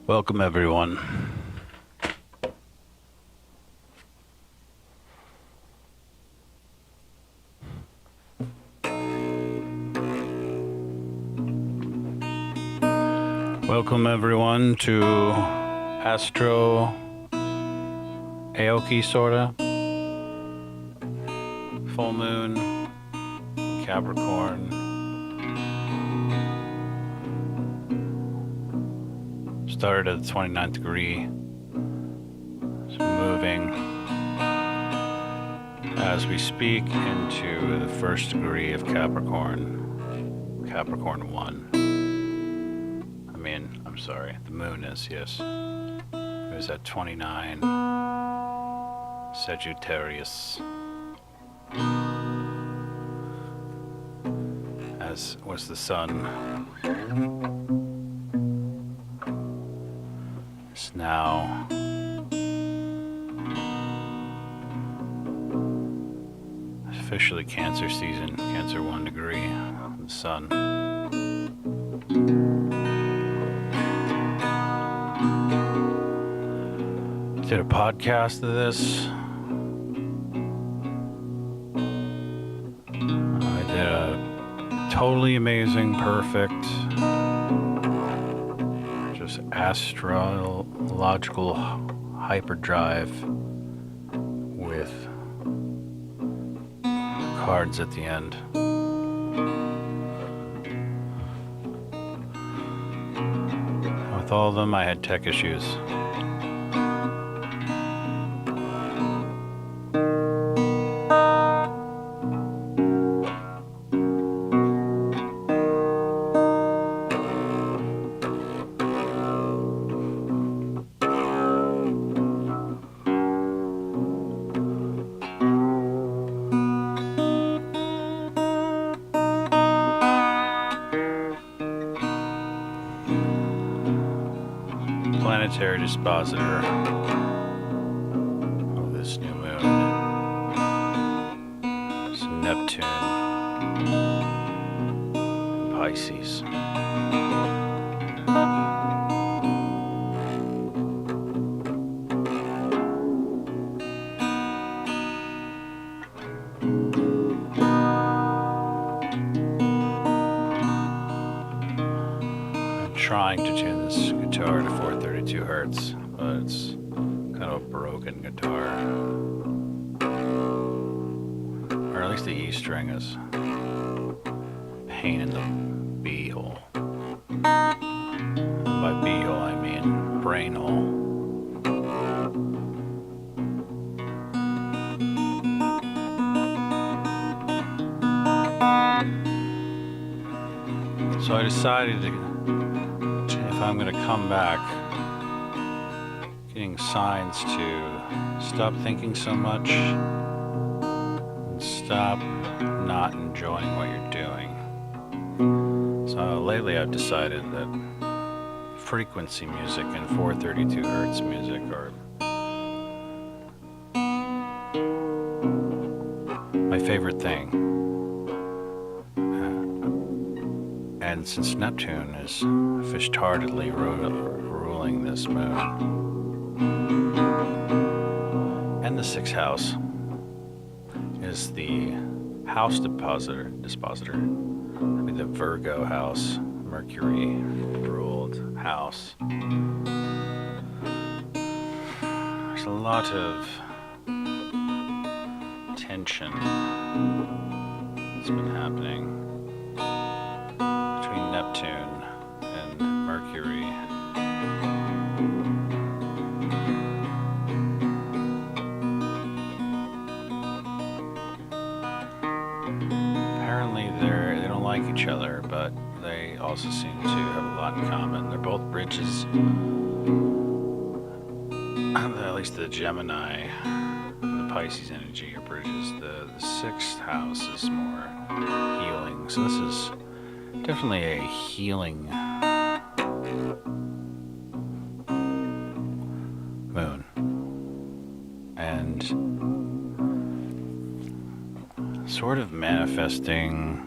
Welcome, everyone. Welcome, everyone, to Astro Aoki, sorta. Full moon, Capricorn. Started at the 29th degree. It's moving as we speak into the first degree of Capricorn. Capricorn 1. I'm sorry, the moon is, yes. It was at 29. Sagittarius. As was the sun. It's now officially Cancer season, Cancer 1 degree, the sun. Did a podcast of this. I did a totally amazing, perfect, just astrological hyperdrive with cards at the end. With all of them, I had tech issues. Planetary Dispositor of this new moon is Neptune, Pisces. I'm trying to tune this guitar to 432 hertz, but it's kind of a broken guitar. Or at least the E string is a pain in the B hole. And by B hole, I mean brain hole. So I decided to, if I'm going to come back, getting signs to stop thinking so much and stop not enjoying what you're doing. So lately I've decided that frequency music and 432 hertz music are my favorite thing. And since Neptune is fish-tardedly ruling this moon, and the 6th house is the house dispositor. I mean the Virgo house, Mercury ruled house. There's a lot of tension that's been happening between Neptune and Mercury. Apparently they don't like each other, but they also seem to have a lot in common. They're both bridges. At least the Gemini and the Pisces energy are bridges. The 6th house is more healing. So this is definitely a healing moon. And sort of manifesting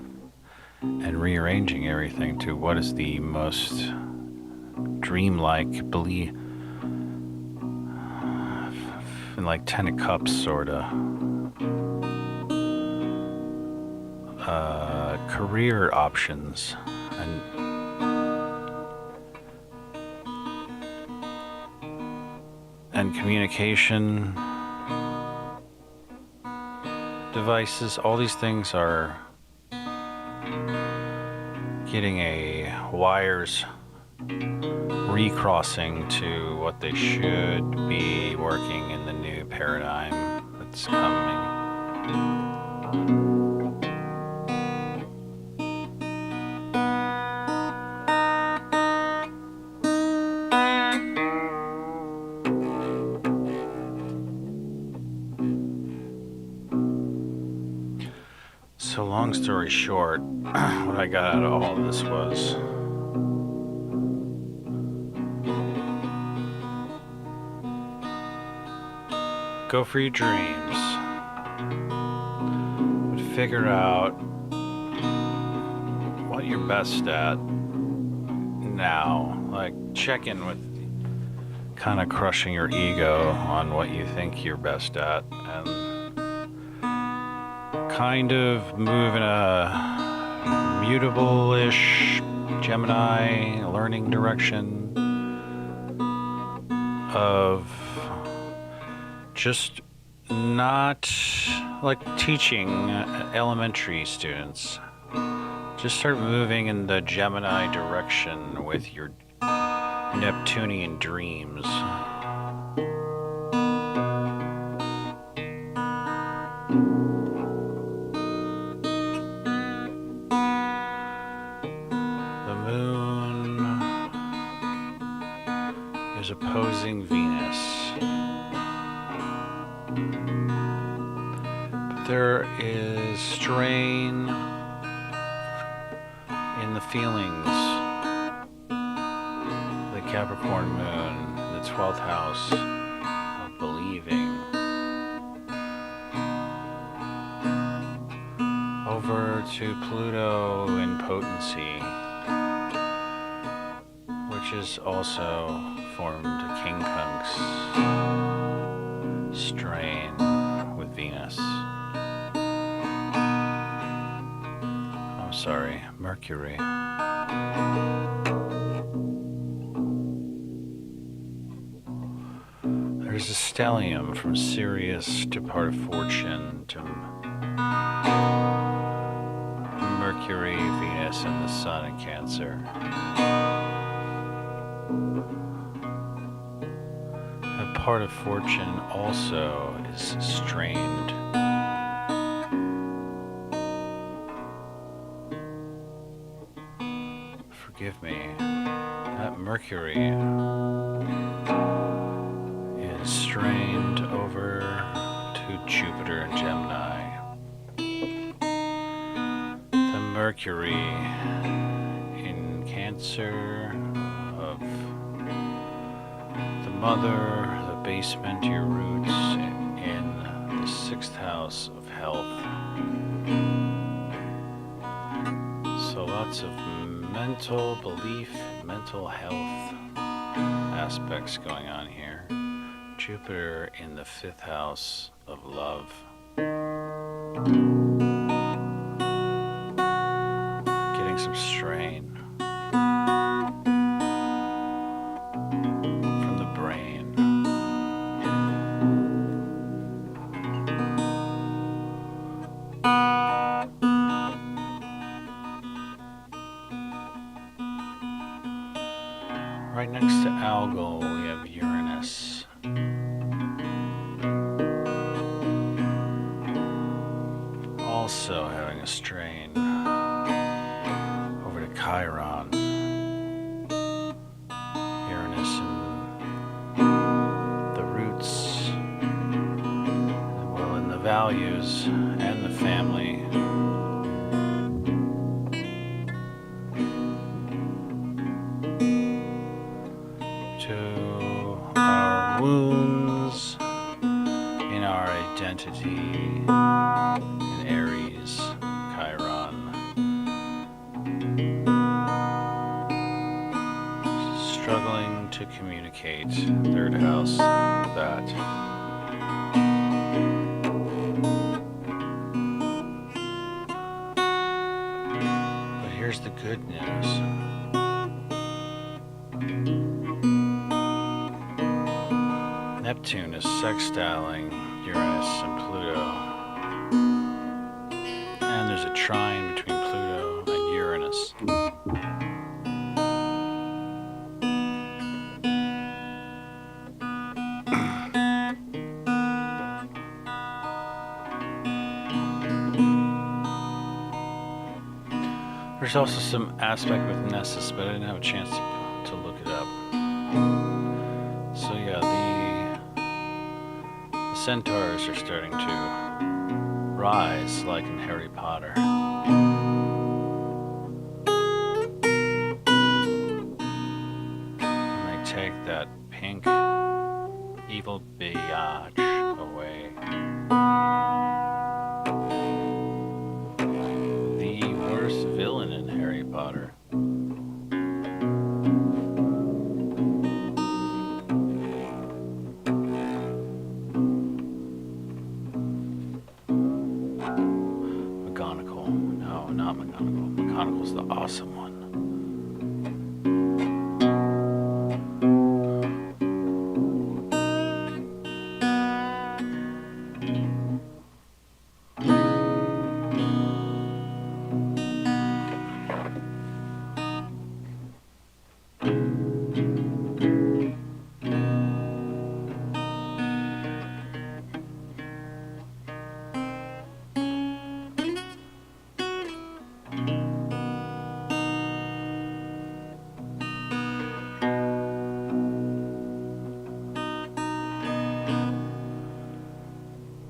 and rearranging everything to what is the most dreamlike, believe in like Ten of Cups sorta. Career options and communication devices. All these things are getting a wires recrossing to what they should be working in the new paradigm that's coming. So long story short, what I got out of all of this was go for your dreams, but figure out what you're best at now. Like, check in with kind of crushing your ego on what you think you're best at, and kind of move in a mutable-ish Gemini learning direction of just not like teaching elementary students. Just start moving in the Gemini direction with your Neptunian dreams. The moon is opposing Venus. But there is strain in the feelings. The Capricorn moon, the 12th house of believing, over to Pluto in potency, which is also formed a quincunx strain with Venus. I'm sorry, Mercury. There's a stellium from Sirius to part of fortune to Mercury, Venus, and the Sun in Cancer. A part of fortune also is strained. Forgive me, that Mercury is strained over to Jupiter and Gemini. The Mercury in Cancer of the mother, the basement, your roots in the 6th house of health. So lots of mental belief, mental health aspects going on here. Jupiter in the 5th house of love. Getting some strain from the brain. Right next to Algol, we have Uranus. Also having a strain over to Chiron. Uranus in the roots, well, in the values and the family. To our wounds in our identity. Aries, Chiron. Struggling indicate third house that. But here's the good news. Neptune is sextiling Uranus and Pluto. And there's a trine between Pluto and Uranus. There's also some aspect with Nessus, but I didn't have a chance to look it up. So yeah, the centaurs are starting to rise like in Harry Potter. And they take that pink evil biatch away. The worst villain in Harry Potter. McGonagall. No, not McGonagall. McGonagall's the awesome one.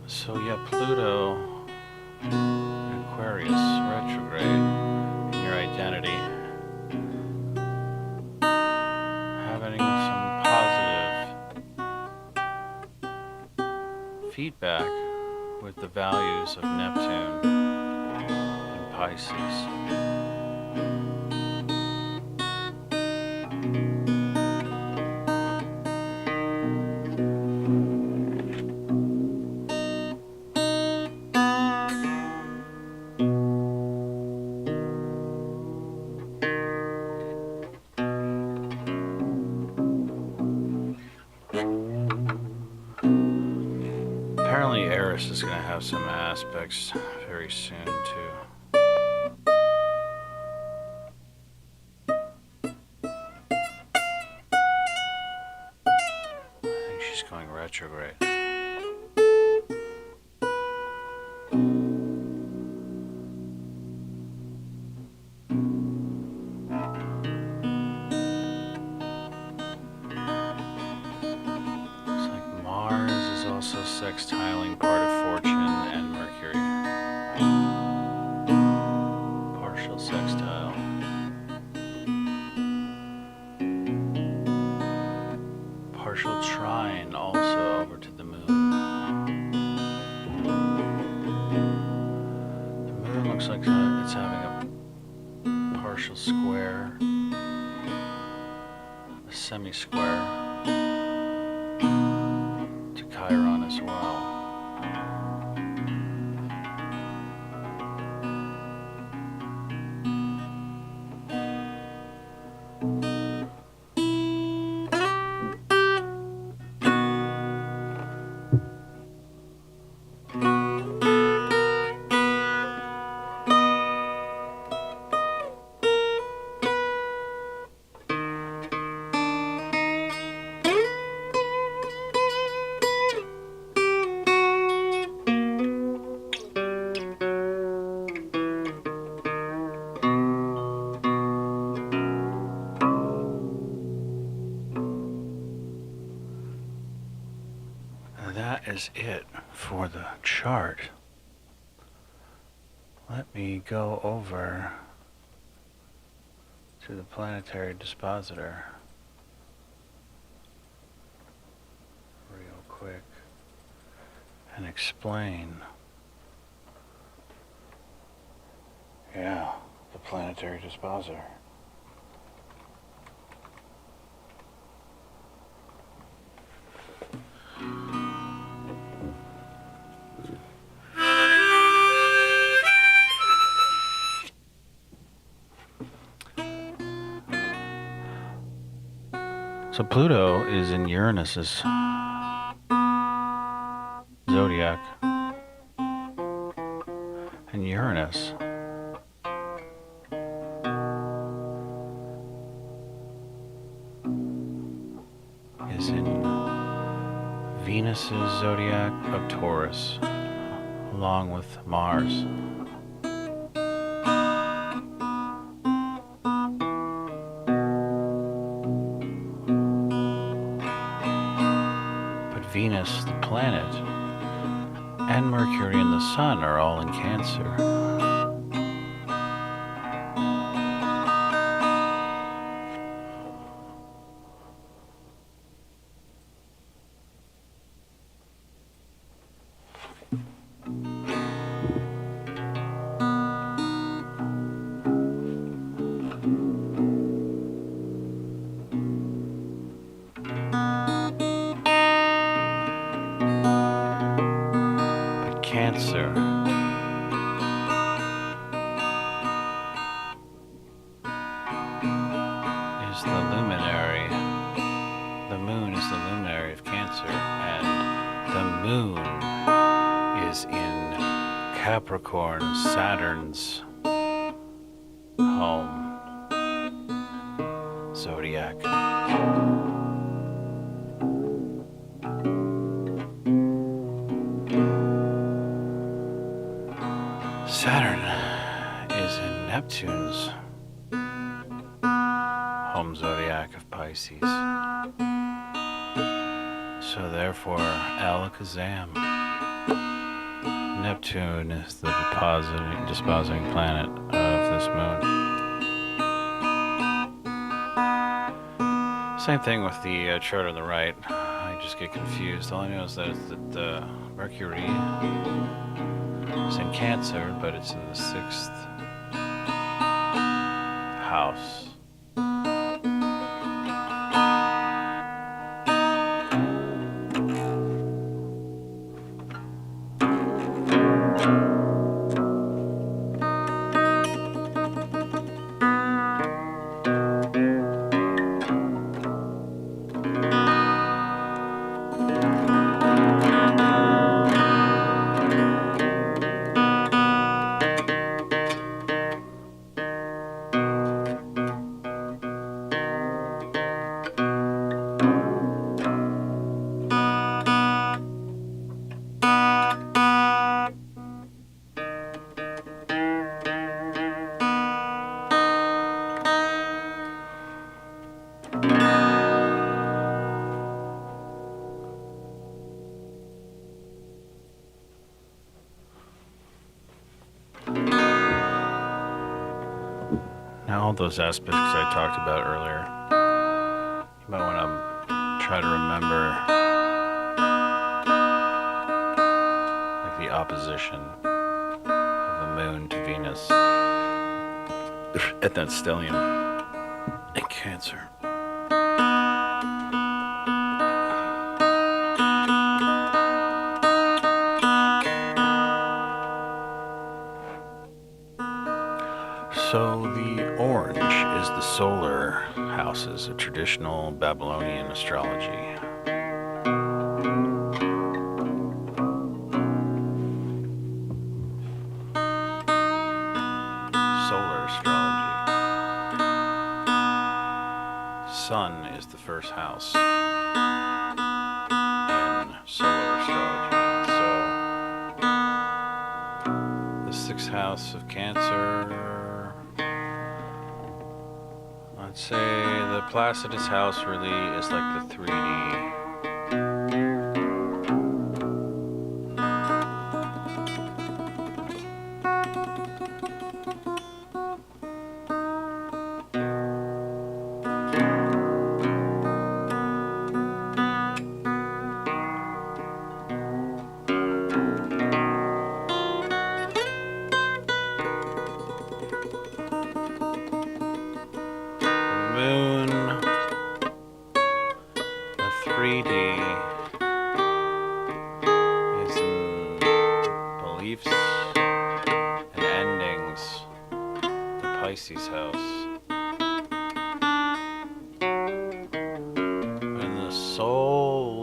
So yeah, Pluto, Aquarius, retrograde in your identity, having some positive feedback with the values of Neptune and Pisces. Apparently Eris is going to have some aspects very soon too. I think she's going retrograde. Also sextiling part of Fortune and Mercury. Partial sextile. Partial trine also over to the moon. The moon looks like it's having a partial square, a semi-square. Chiron as well. That is it for the chart. Let me go over to the Planetary Dispositor real quick and explain. Yeah, the Planetary Dispositor. So Pluto is in Uranus's zodiac. And Uranus is in Venus's zodiac of Taurus, along with Mars. But Venus, the planet, and Mercury and the Sun are all in Cancer. Cancer is the luminary. The moon is the luminary of Cancer, and the moon is in Capricorn, Saturn's home zodiac. Saturn is in Neptune's home zodiac of Pisces. So therefore, alakazam. Neptune is the dispositing planet of this moon. Same thing with the chart on the right. I just get confused. All I know is that Mercury is in Cancer, but it's in the 6th house. Now, all those aspects I talked about earlier, you might want to try to remember, like the opposition of the moon to Venus at that stellium in Cancer. So the orange is the solar houses of traditional Babylonian astrology. Solar astrology. Sun is the first house in solar astrology. So the 6th house of Cancer, I'd say the Placidus house really is like the 3D. Moon, the 3D is in beliefs and endings, the Pisces house.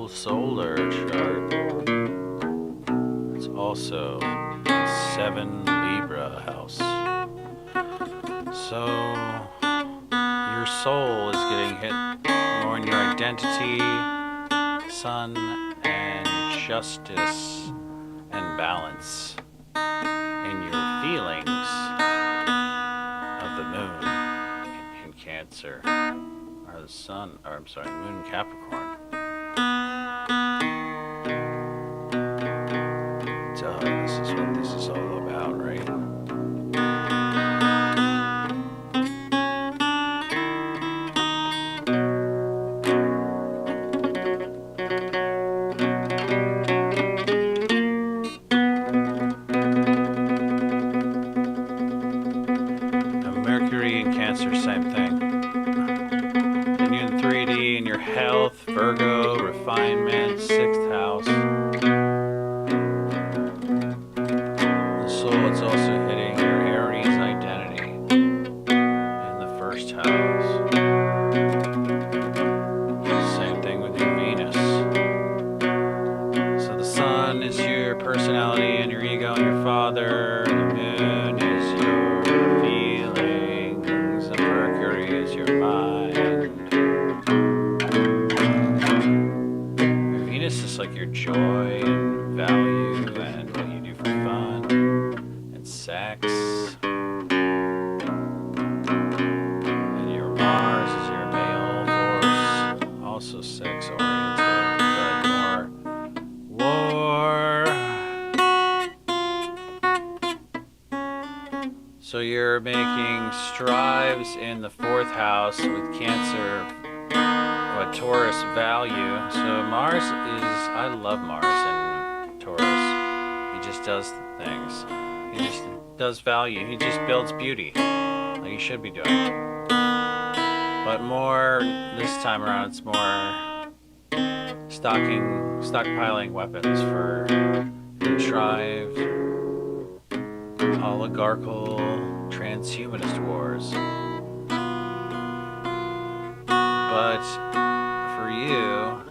whole solar chart. It's also 7 Libra house. So your soul is getting hit more in your identity, sun, and justice and balance in your feelings of the moon in Cancer, or the sun, or I'm sorry, moon in Capricorn. Duh, this is what this is all about, right? Mercury in Cancer, same thing. Then you're in 3D in your health, Virgo, refinement, 6th house. The soul, it's also hitting your Aries identity in the 1st house. Same thing with your Venus. So the sun is your personality and your ego and your father. The moon is your feelings. And Mercury is your mind. Your Venus is like your joy and value and what you do for fun and sex. And your Mars is your male force, also sex oriented, but more war. So you're making strives in the 4th house with Cancer, what Taurus value. So Mars is, I love Mars in Taurus. He just does things. He just does value. He just builds beauty, like he should be doing. But more this time around, it's more stockpiling weapons for contrived oligarchical transhumanist wars. But for you,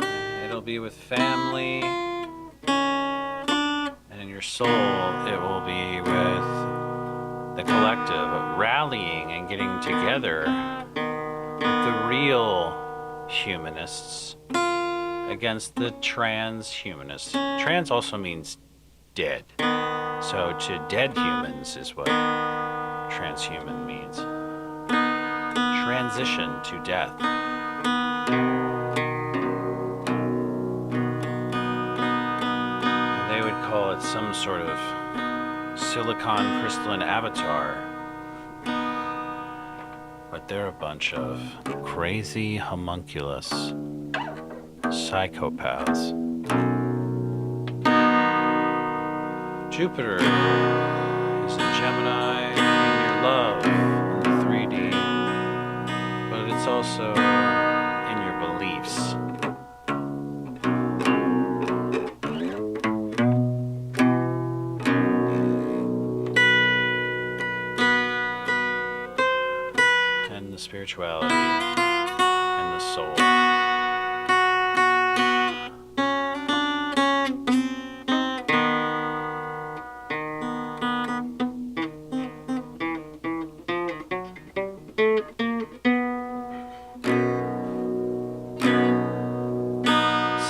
it'll be with family, and in your soul, it will be with the collective, rallying and getting together with the real humanists against the transhumanists. Trans also means dead. So to dead humans is what transhuman means. Transition to death. And they would call it some sort of silicon crystalline avatar. But they're a bunch of crazy homunculus psychopaths. Jupiter is in Gemini in your love in the 3D, but it's also in your beliefs. And the spirituality and the soul.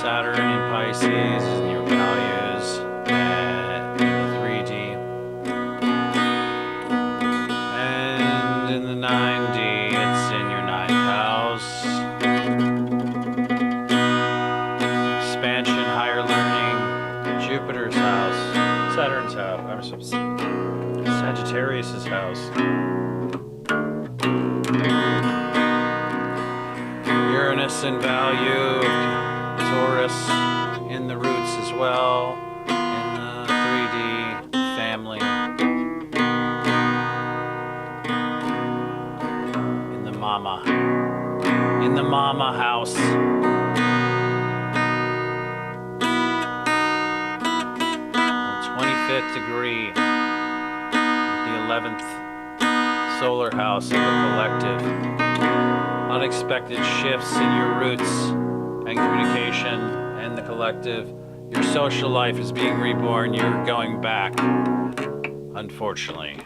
Saturn in Pisces is in your values and in the 3D. And in the 9D, it's in your 9th house. Expansion, higher learning, Jupiter's house, Saturn's house, Sagittarius's house. Uranus in value, Taurus in the roots as well, in the 3D family, in the mama house. The 25th degree, the 11th solar house of the collective. Unexpected shifts in your roots and communication and the collective. Your social life is being reborn. You're going back, unfortunately.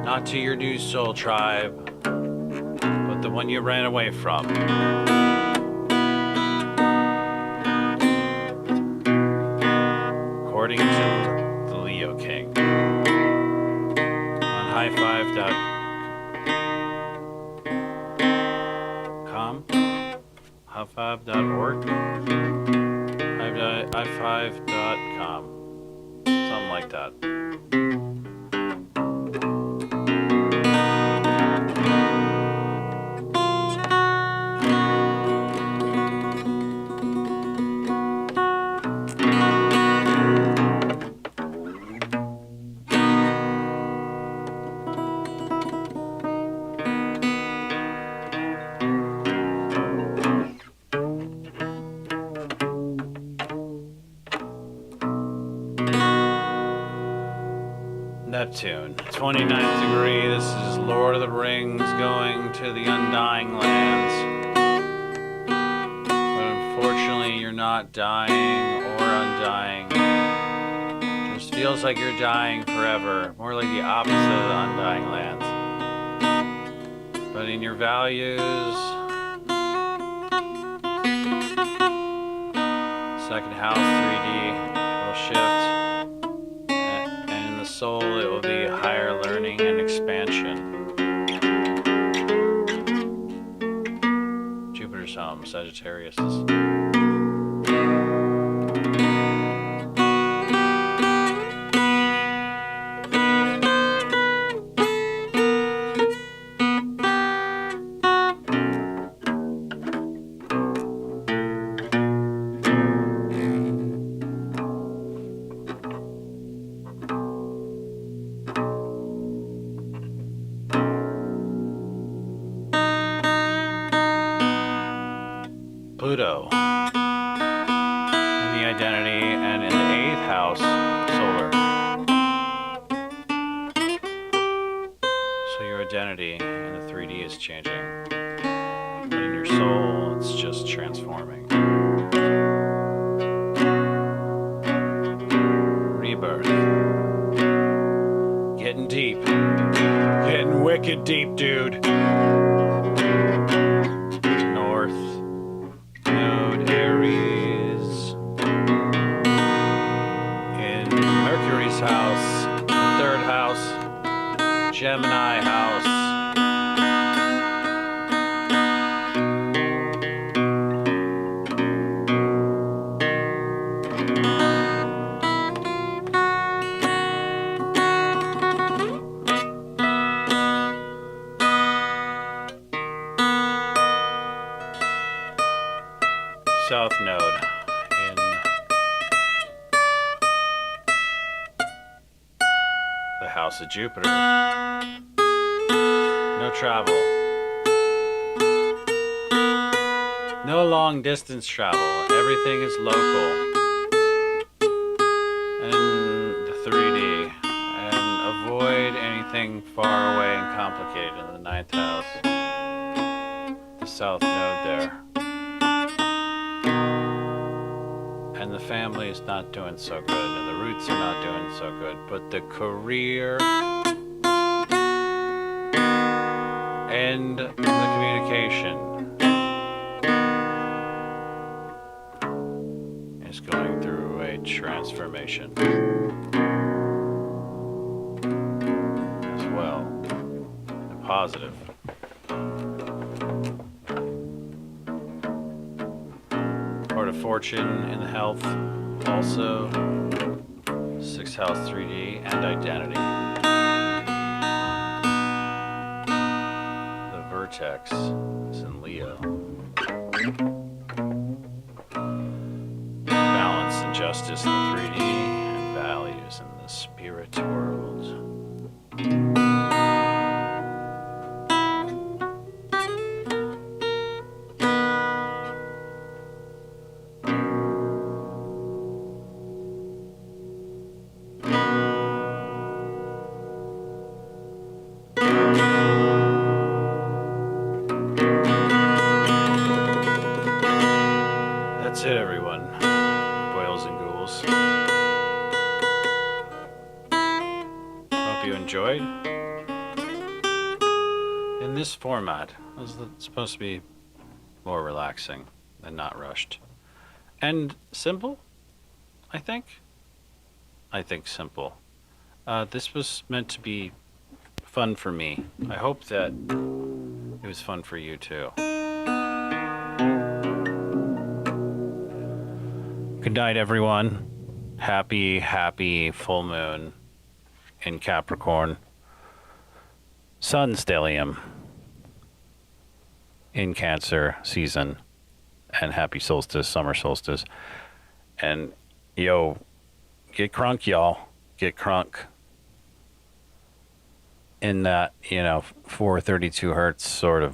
Not to your new soul tribe, but the one you ran away from. According to the Leo King. On highfive.com, highfive.org, highfive.com, something like that. Neptune, 29th degree. This is Lord of the Rings going to the Undying Lands. But unfortunately, you're not dying or undying. It just feels like you're dying forever. More like the opposite of the Undying Lands. But in your values, second house 3D will shift. Soul, it will be higher learning and expansion. Jupiter's home, Sagittarius is. Pluto in the identity and in the 8th house, solar. So your identity in the 3D is changing. But in your soul, it's just transforming. Rebirth. Getting deep. Getting wicked deep, dude. House, the 3rd house, Gemini house. South node. House of Jupiter. No travel. No long distance travel. Everything is local. And the 3D. And avoid anything far away and complicated in the 9th house. The south node there. And the family is not doing so good, and the roots are not doing so good, but the career and the communication is going through a transformation as well, and positive. Of fortune in the health, also 6th house 3D and identity. The vertex is in Leo. Balance and justice in the 3D and values in the spirit world. That's it, everyone. Boils and ghouls. Hope you enjoyed. In this format, it's supposed to be more relaxing and not rushed. And simple, I think. I think simple. This was meant to be fun for me. I hope that it was fun for you too. Good night, everyone. Happy full moon in Capricorn. Sun stellium in Cancer season. And happy solstice, summer solstice. And yo, get crunk, y'all. Get crunk. In that, 432 hertz sort of